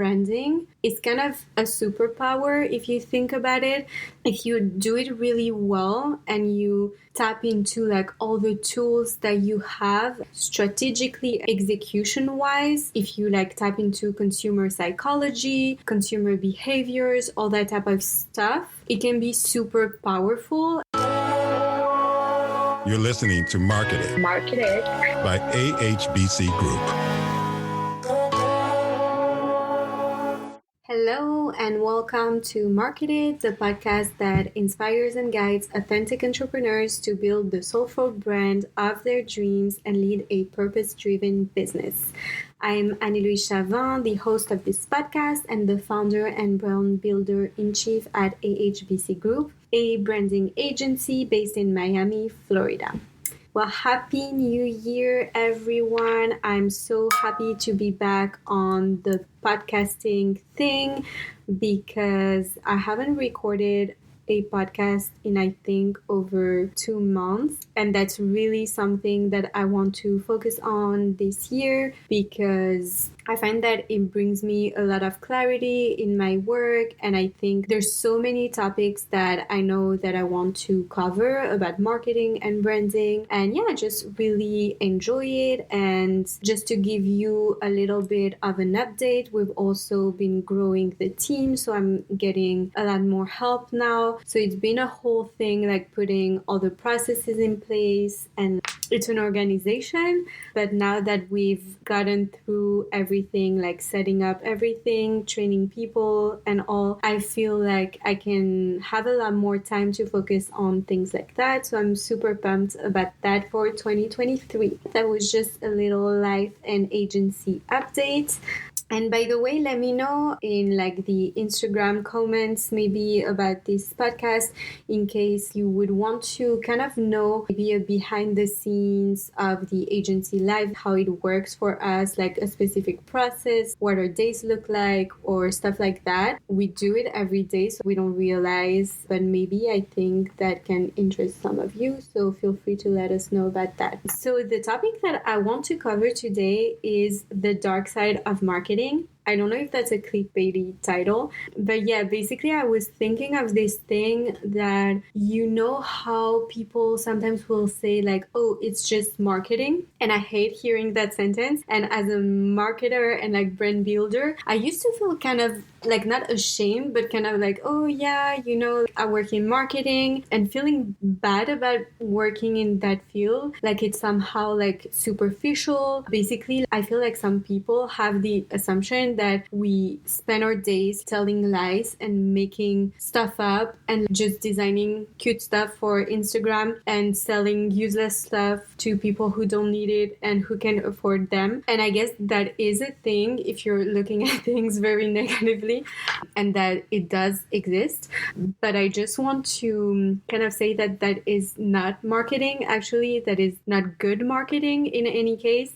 branding is kind of a superpower if you think about it. If you do it really well and you tap into like all the tools that you have strategically, execution wise, if you like tap into consumer psychology, consumer behaviors, all that type of stuff, it can be super powerful. You're listening to Marketed by AHBC Group. Hello and welcome to Marketed, the podcast that inspires and guides authentic entrepreneurs to build the soulful brand of their dreams and lead a purpose-driven business. I'm Anne-Héloïse, the host of this podcast and the founder and brand builder-in-chief at AHBC Group, a branding agency based in Miami, Florida. Well, Happy New Year, everyone. I'm so happy to be back on the podcasting thing because I haven't recorded a podcast in, I think, over 2 months. And that's really something that I want to focus on this year because I find that it brings me a lot of clarity in my work. And I think there's so many topics that I know that I want to cover about marketing and branding. And yeah, just really enjoy it. And just to give you a little bit of an update, we've also been growing the team. So I'm getting a lot more help now. So it's been a whole thing, like putting all the processes in place, and it's an organization. But now that we've gotten through everything, like setting up everything, training people and all, I feel like I can have a lot more time to focus on things like that. So I'm super pumped about that for 2023. That was just a little life and agency update. And by the way, let me know in like the Instagram comments maybe about this podcast in case you would want to kind of know maybe a behind the scenes of the agency life, how it works for us, like a specific process, what our days look like or stuff like that. We do it every day, so we don't realize, but maybe I think that can interest some of you. So feel free to let us know about that. So the topic that I want to cover today is the dark side of marketing. I don't know if that's a clickbaity title, but yeah, basically I was thinking of this thing that, you know, how people sometimes will say like, oh, it's just marketing. And I hate hearing that sentence. And as a marketer and like brand builder, I used to feel kind of like not ashamed, but kind of like, oh yeah, you know, I work in marketing, and feeling bad about working in that field. Like it's somehow like superficial. Basically, I feel like some people have the assumption that we spend our days telling lies and making stuff up and just designing cute stuff for Instagram and selling useless stuff to people who don't need it and who can afford them. And I guess that is a thing if you're looking at things very negatively, and that it does exist. But I just want to kind of say that that is not marketing. Actually, that is not good marketing in any case.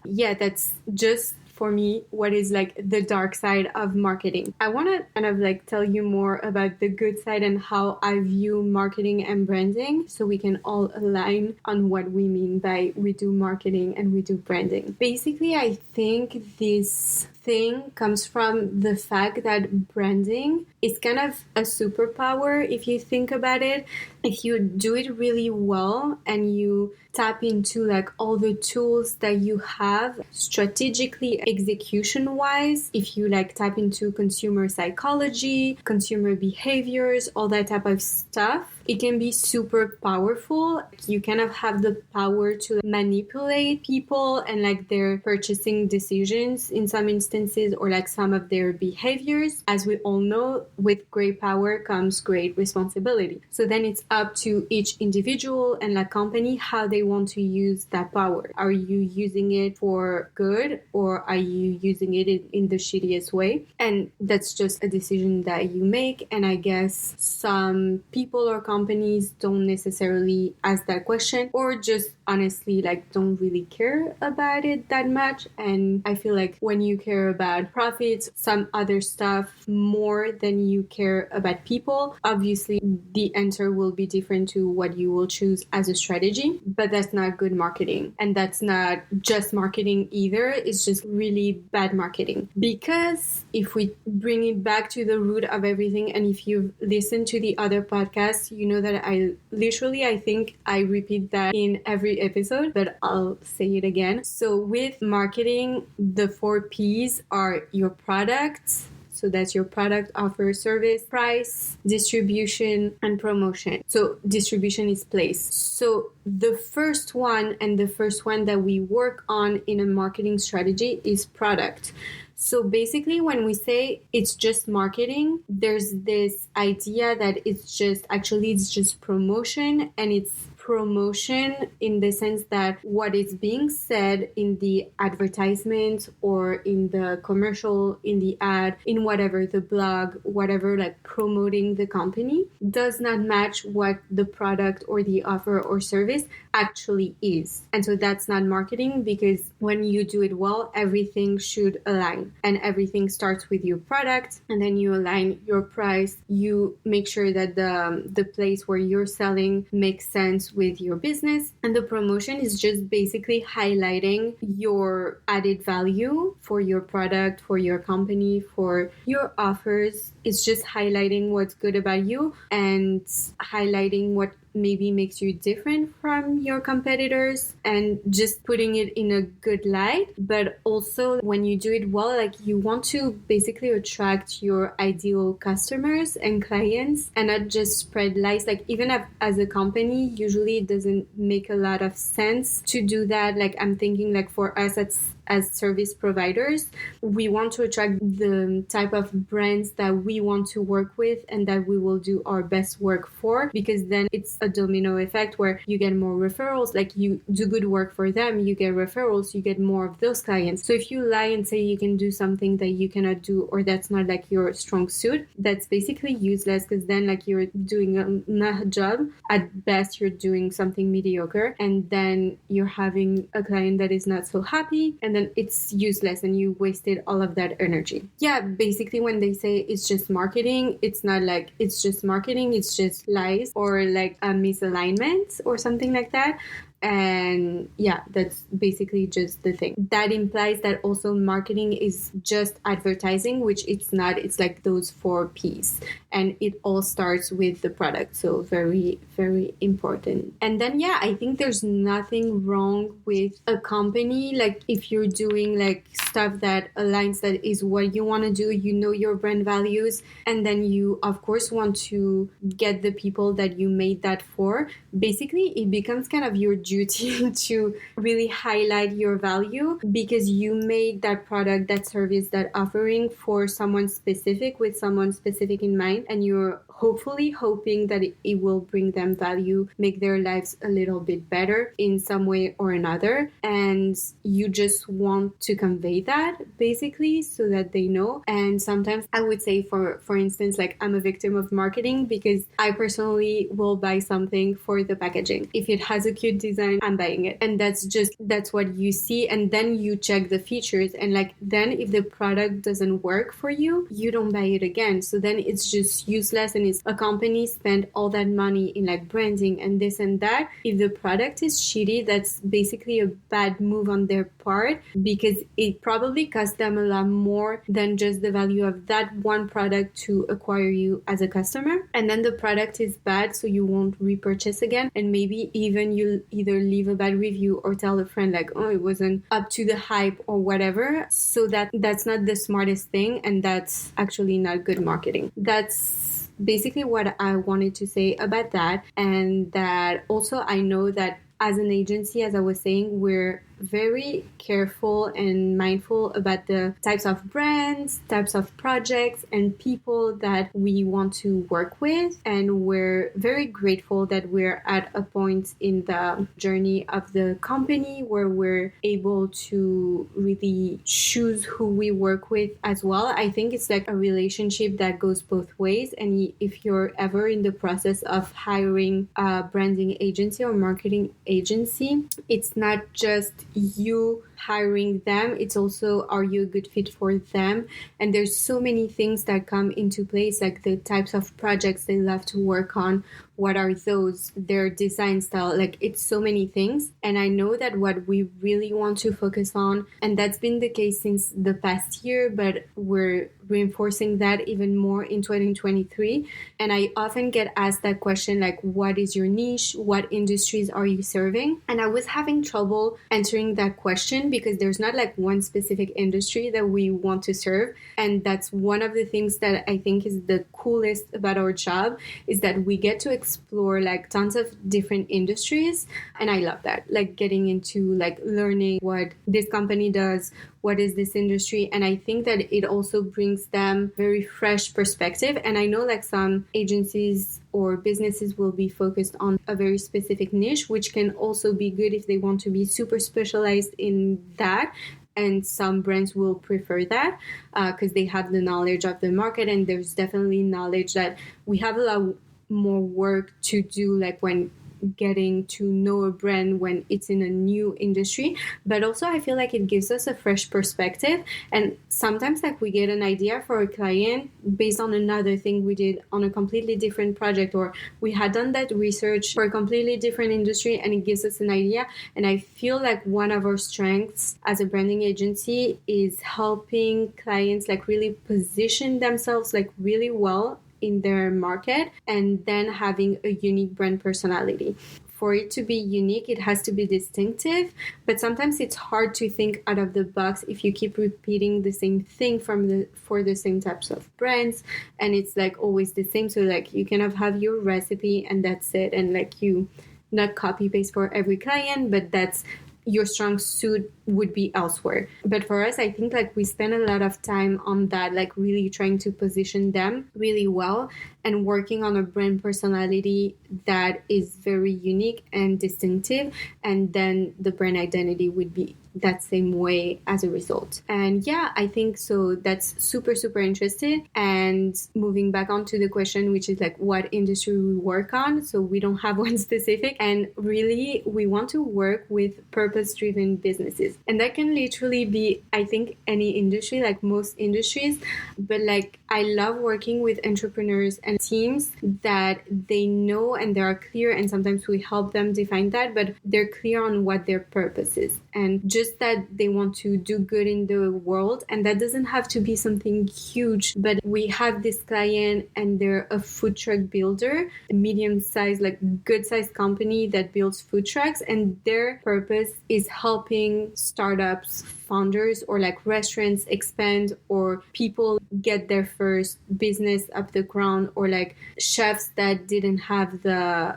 Yeah, that's just for me what is like the dark side of marketing. I want to kind of like tell you more about the good side and how I view marketing and branding, so we can all align on what we mean by we do marketing and we do branding. Basically, I think this thing comes from the fact that branding is kind of a superpower if you think about it. If you do it really well and you tap into like all the tools that you have strategically, execution wise, if you like tap into consumer psychology, consumer behaviors, all that type of stuff, it can be super powerful. You kind of have the power to manipulate people and like their purchasing decisions in some instances, or like some of their behaviors. As we all know, with great power comes great responsibility. So then it's up to each individual and like company how they want to use that power. Are you using it for good, or are you using it in the shittiest way? And that's just a decision that you make. And I guess some people or companies don't necessarily ask that question, or just honestly like don't really care about it that much. And I feel like when you care care about profits, some other stuff more than you care about people, obviously the answer will be different to what you will choose as a strategy. But that's not good marketing. And that's not just marketing either. It's just really bad marketing. Because if we bring it back to the root of everything, and if you've listened to the other podcasts, you know that I think I repeat that in every episode, but I'll say it again. So with marketing, the 4 P's are your products. So that's your product, offer, service, price, distribution, and promotion. So distribution is place. So the first one, and the first one that we work on in a marketing strategy, is product. So basically, when we say it's just marketing, there's this idea that it's just promotion, and it's promotion in the sense that what is being said in the advertisement or in the commercial, in the ad, in whatever, the blog, whatever, like promoting the company, does not match what the product or the offer or service actually is. And so that's not marketing, because when you do it well, everything should align, and everything starts with your product, and then you align your price, you make sure that the place where you're selling makes sense with your business, and the promotion is just basically highlighting your added value for your product, for your company, for your offers. It's just highlighting what's good about you and highlighting what maybe makes you different from your competitors, and just putting it in a good light. But also, when you do it well, like, you want to basically attract your ideal customers and clients, and not just spread lies. Like, even as a company, usually it doesn't make a lot of sense to do that. Like, I'm thinking, like, for us as service providers, we want to attract the type of brands that we want to work with and that we will do our best work for, because then it's a domino effect where you get more referrals. Like, you do good work for them, you get referrals, you get more of those clients. So if you lie and say you can do something that you cannot do, or that's not like your strong suit, that's basically useless, because then, like, you're doing a job. At best, you're doing something mediocre, and then you're having a client that is not so happy, and then it's useless and you wasted all of that energy. Yeah, basically, when they say it's just marketing, it's not like it's just marketing, it's just lies or like a misalignment or something like that. And yeah, that's basically just the thing. That implies that also marketing is just advertising, which it's not. It's like those 4 P's, and it all starts with the product. So very, very important. And then, yeah, I think there's nothing wrong with a company. Like, if you're doing like stuff that aligns, that is what you want to do, you know your brand values, and then you, of course, want to get the people that you made that for. Basically, it becomes kind of your duty to really highlight your value, because you made that product, that service, that offering for someone specific, with someone specific in mind, and you're hopefully hoping that it will bring them value, make their lives a little bit better in some way or another. And you just want to convey that, basically, so that they know. And sometimes I would say, for instance, like, I'm a victim of marketing, because I personally will buy something for the packaging. If it has a cute design, I'm buying it. And that's what you see. And then you check the features. And like, then if the product doesn't work for you, you don't buy it again. So then it's just useless, and a company spent all that money in like branding and this and that. If the product is shitty, that's basically a bad move on their part, because it probably cost them a lot more than just the value of that one product to acquire you as a customer. And then the product is bad, so you won't repurchase again, and maybe even you'll either leave a bad review or tell a friend like, oh, it wasn't up to the hype or whatever. So that's not the smartest thing, and that's actually not good marketing. That's basically what I wanted to say about that. And that also, I know that as an agency, as I was saying, we're very careful and mindful about the types of brands, types of projects, and people that we want to work with. And we're very grateful that we're at a point in the journey of the company where we're able to really choose who we work with as well. I think it's like a relationship that goes both ways. And if you're ever in the process of hiring a branding agency or marketing agency, it's not just you hiring them, it's also, are you a good fit for them? And there's so many things that come into place, like the types of projects they love to work on, what are those, their design style, like it's so many things. And I know that what we really want to focus on, and that's been the case since the past year, but we're reinforcing that even more in 2023. And I often get asked that question, like, what is your niche? What industries are you serving? And I was having trouble answering that question because there's not like one specific industry that we want to serve. And that's one of the things that I think is the coolest about our job, is that we get to explore like tons of different industries. And I love that, like getting into like learning what this company does, what is this industry. And I think that it also brings them very fresh perspective. And I know like some agencies or businesses will be focused on a very specific niche, which can also be good if they want to be super specialized in that. And some brands will prefer that because they have the knowledge of the market. And there's definitely knowledge that we have a lot more work to do, like when getting to know a brand when it's in a new industry. But also I feel like it gives us a fresh perspective, and sometimes like we get an idea for a client based on another thing we did on a completely different project, or we had done that research for a completely different industry, and it gives us an idea. And I feel like one of our strengths as a branding agency is helping clients like really position themselves like really well in their market, and then having a unique brand personality. For it to be unique, it has to be distinctive, but sometimes it's hard to think out of the box if you keep repeating the same thing for the same types of brands, and it's like always the same. So like you kind of have your recipe and that's it, and like you not copy paste for every client, but that's your strong suit would be elsewhere. But for us, I think like we spend a lot of time on that, like really trying to position them really well and working on a brand personality that is very unique and distinctive. And then the brand identity would be that same way as a result. And yeah, I think so that's super, super interesting. And moving back onto the question, which is like what industry we work on. So we don't have one specific, and really we want to work with purpose-driven businesses. And that can literally be, I think, any industry, like most industries. But like I love working with entrepreneurs and teams that they know and they are clear, and sometimes we help them define that, but they're clear on what their purpose is, and just that they want to do good in the world. And that doesn't have to be something huge, but we have this client and they're a food truck builder, a medium-sized, like good-sized company that builds food trucks, and their purpose is helping startups, founders, or like restaurants expand, or people get their first business up the ground, or like chefs that didn't have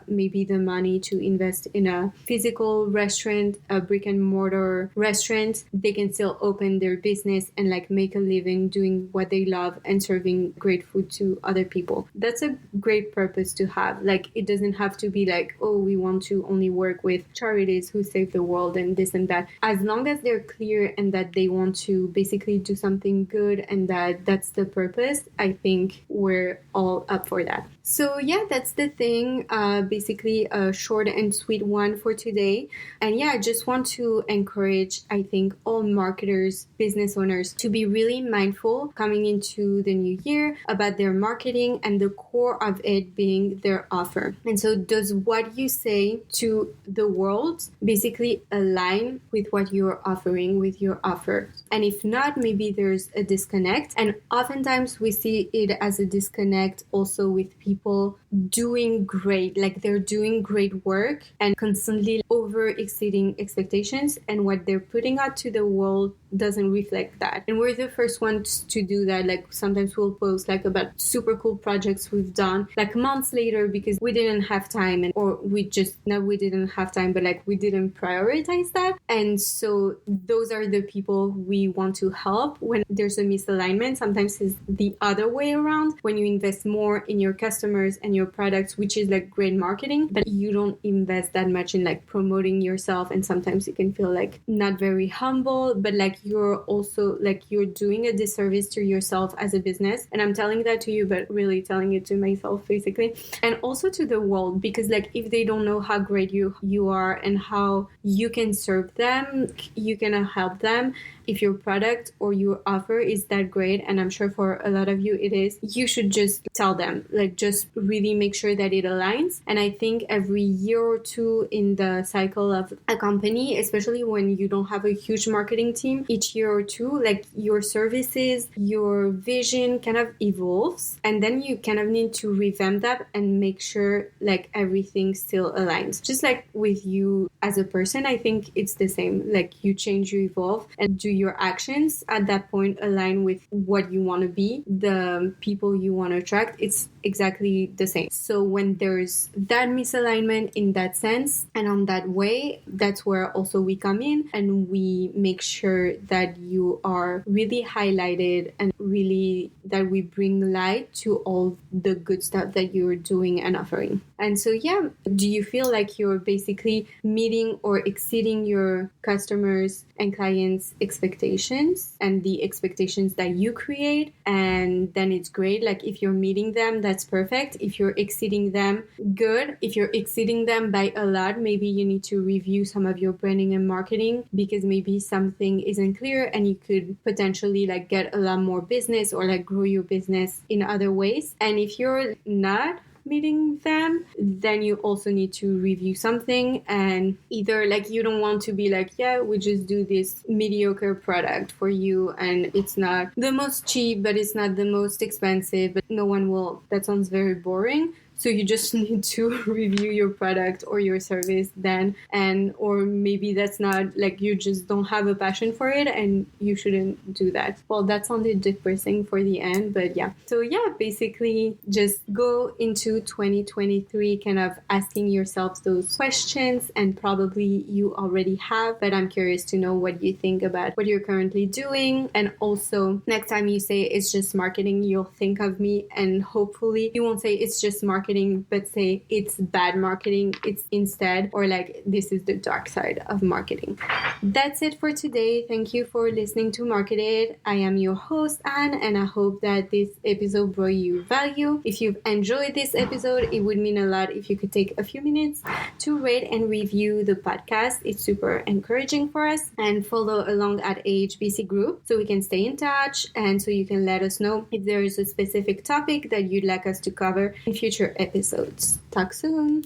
maybe the money to invest in a physical restaurant, a brick and mortar restaurant. They can still open their business and like make a living doing what they love and serving great food to other people. That's a great purpose to have. Like it doesn't have to be like, oh, we want to only work with charities who save the world and this and that. As long as they're clear and that they want to basically do something good and that's the purpose, I think we're all up for that. So yeah, that's the thing. Basically a short and sweet one for today. And yeah, I just want to encourage, I think, all marketers, business owners to be really mindful coming into the new year about their marketing, and the core of it being their offer. And so does what you say to the world basically align with what you're offering with your offer? And if not, maybe there's a disconnect. And oftentimes we see it as a disconnect also with people doing great, like they're doing great work and constantly over exceeding expectations, and what they're putting out to the world doesn't reflect that. And we're the first ones to do that. Like sometimes we'll post like about super cool projects we've done like months later because we didn't have time, or we didn't have time, but like we didn't prioritize that. And so those are the people we want to help when there's a misalignment. Sometimes it's the other way around, when you invest more in your customers and your products, which is like great marketing, but you don't invest that much in like promoting yourself. And sometimes it can feel like not very humble, but like you're also like you're doing a disservice to yourself as a business. And I'm telling that to you, but really telling it to myself basically, and also to the world, because like if they don't know how great you are and how you can serve them, you can help them. If your product or your offer is that great, and I'm sure for a lot of you it is, you should just tell them, like just really make sure that it aligns. And I think every year or two in the cycle of a company, especially when you don't have a huge marketing team, each year or two, like your services, your vision kind of evolves, and then you kind of need to revamp that and make sure like everything still aligns. Just like with you as a person, I think it's the same. Like you change, you evolve, and do your actions at that point align with what you want to be, the people you want to attract. It's exactly the same. So when there's that misalignment in that sense and on that way, that's where also we come in and we make sure that you are really highlighted and really that we bring light to all the good stuff that you're doing and offering. And so, yeah, do you feel like you're basically meeting or exceeding your customers and clients' expectations and the expectations that you create? And then it's great. Like if you're meeting them, that's perfect. If you're exceeding them, good. If you're exceeding them by a lot, maybe you need to review some of your branding and marketing, because maybe something isn't clear and you could potentially like get a lot more business or like grow your business in other ways. And if you're not meeting them, then you also need to review something. And either like you don't want to be like, yeah, we just do this mediocre product for you and it's not the most cheap, but it's not the most expensive, but no one will, that sounds very boring. So you just need to review your product or your service then, and or maybe that's not like you just don't have a passion for it and you shouldn't do that. Well, that sounded depressing for the end, but yeah. So yeah, basically just go into 2023 kind of asking yourself those questions, and probably you already have, but I'm curious to know what you think about what you're currently doing. And also next time you say it's just marketing, you'll think of me, and hopefully you won't say it's just marketing, but say it's bad marketing, it's instead, or like this is the dark side of marketing. That's it for today. Thank you for listening to Marketed. I am your host, Anne, and I hope that this episode brought you value. If you've enjoyed this episode, it would mean a lot if you could take a few minutes to rate and review the podcast. It's super encouraging for us. And follow along at AHBC Group so we can stay in touch, and so you can let us know if there is a specific topic that you'd like us to cover in future episodes. Talk soon.